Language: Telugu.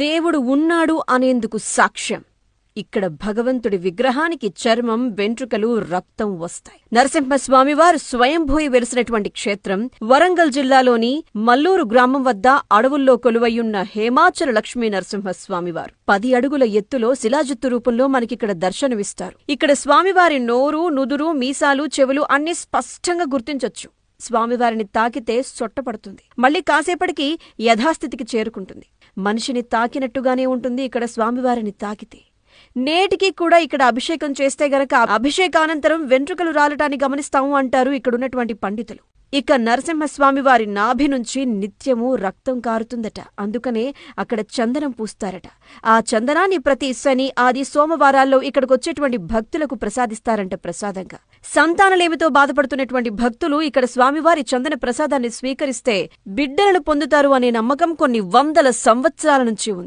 దేవుడు ఉన్నాడు అనేందుకు సాక్ష్యం. ఇక్కడ భగవంతుడి విగ్రహానికి చర్మం, వెంట్రుకలు, రక్తం వస్తాయి. నరసింహస్వామివారు స్వయంభూయి వెలిసినటువంటి క్షేత్రం వరంగల్ జిల్లాలోని మల్లూరు గ్రామం వద్ద అడవుల్లో కొలువయ్యున్న హేమాచల లక్ష్మీ నరసింహస్వామివారు 10 అడుగుల ఎత్తులో శిలాజుత్తు రూపంలో మనకిక్కడ దర్శనమిస్తారు. ఇక్కడ స్వామివారి నోరు, నుదురు, మీసాలు, చెవులు అన్నీ స్పష్టంగా గుర్తించొచ్చు. స్వామివారిని తాకితే సొట్టపడుతుంది. మళ్లీ కాసేపటికి యథాస్థితికి చేరుకుంటుంది. మనిషిని తాకినట్టుగానే ఉంటుంది ఇక్కడ స్వామివారిని తాకితే. నేటికి కూడా ఇక్కడ అభిషేకం చేస్తే గనక అభిషేకానంతరం వెంట్రుకలు రాలటాన్ని గమనిస్తాము అంటారు ఇక్కడున్నటువంటి పండితులు. ఇక నరసింహస్వామివారి నాభి నుంచి నిత్యము రక్తం కారుతుందట. అందుకనే అక్కడ చందనం పూస్తారట. ఆ చందనాన్ని ప్రతి శని, ఆది, సోమవారాల్లో ఇక్కడికొచ్చేటువంటి భక్తులకు ప్రసాదిస్తారంట ప్రసాదంగా. సంతానలేమితో బాధపడుతున్నటువంటి భక్తులు ఇక్కడ స్వామివారి చందన ప్రసాదాన్ని స్వీకరిస్తే బిడ్డలను పొందుతారు అనే నమ్మకం కొన్ని వందల సంవత్సరాల నుంచి ఉంది.